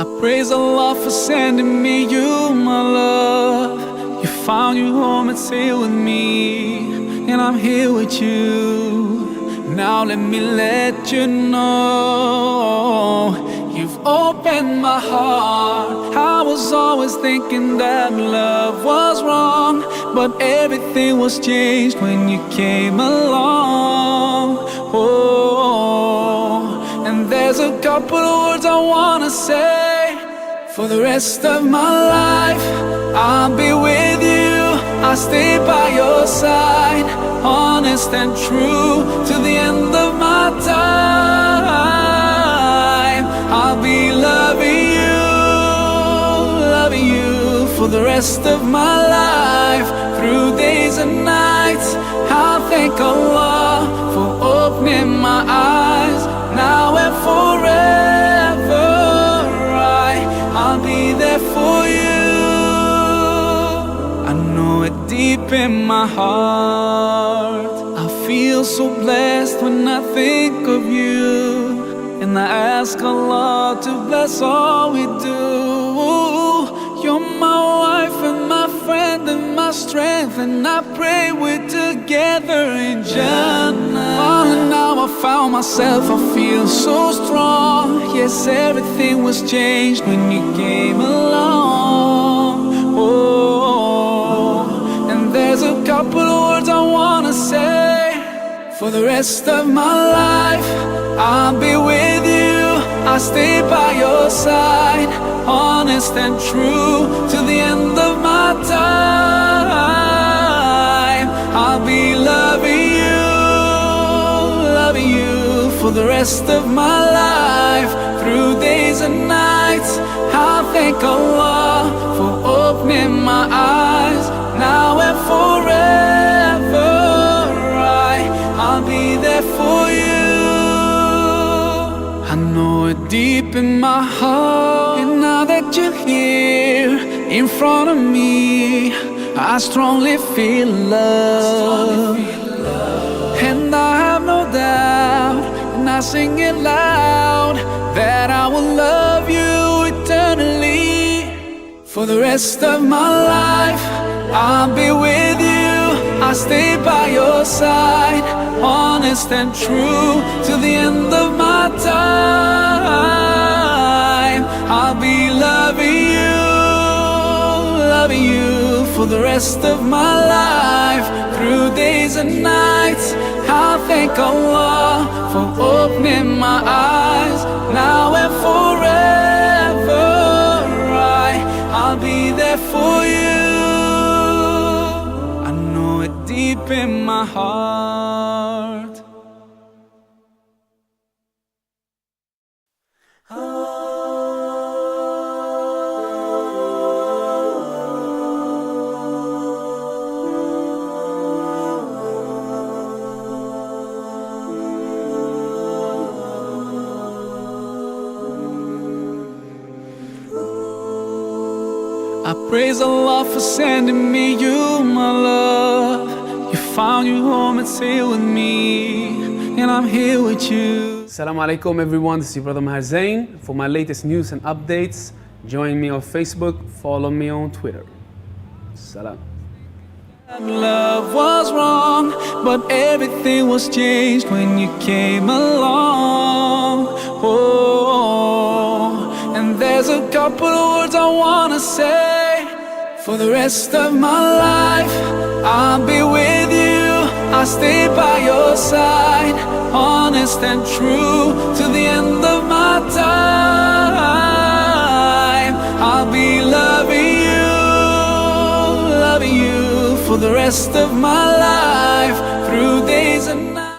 I praise Allah for sending me you, my love. You found your home and stay with me, and I'm here with you. Now let me let you know, you've opened my heart. I was always thinking that love was wrong, but everything was changed when you came along. Oh, and there's a couple of words I wanna say. For the rest of my life, I'll be with you. I'll stay by your side, honest and true, to the end of my time. I'll be loving you for the rest of my life. Through days and nights, I'll thank Allah for opening my eyes. Now and forever, I'll be there for you. I know it deep in my heart. I feel so blessed when I think of you, and I ask Allah to bless all we do. You're my wife and my friend and my strength, and I pray we're together in Jannah. Oh, now I found myself, I feel so strong. Yes, everything was changed when you came along. Oh, and there's a couple of words I wanna say. For the rest of my life, I'll be with you. I'll stay by your side, honest and true, to the end of my time. I'll be loving you for the rest of my life. Through days and nights, I'll thank Allah for opening my eyes. Now and forever, I'll be there for you. I know it deep in my heart, and now that you're here in front of me, I strongly feel love. And I have no doubt, and I sing it loud, that I will love you eternally. For the rest of my life, I'll be with you. I'll stay by your side, honest and true, to the end of my time. I'll be loving you for the rest of my life. Through days and nights, I'll thank Allah for opening my eyes. Now and forever, I'll be there for you. I know it deep in my heart. I praise Allah for sending me you, my love. You found your home and stay with me, and I'm here with you. Assalamu alaikum everyone, this is your brother Maher Zain. For my latest news and updates, join me on Facebook, follow me on Twitter. Salam. Love was wrong, but everything was changed when you came along. Oh, and there's a couple of words I wanna say. For the rest of my life, I'll be with you. I'll stay by your side, honest and true, to the end of my time. I'll be loving you for the rest of my life. Through days and nights.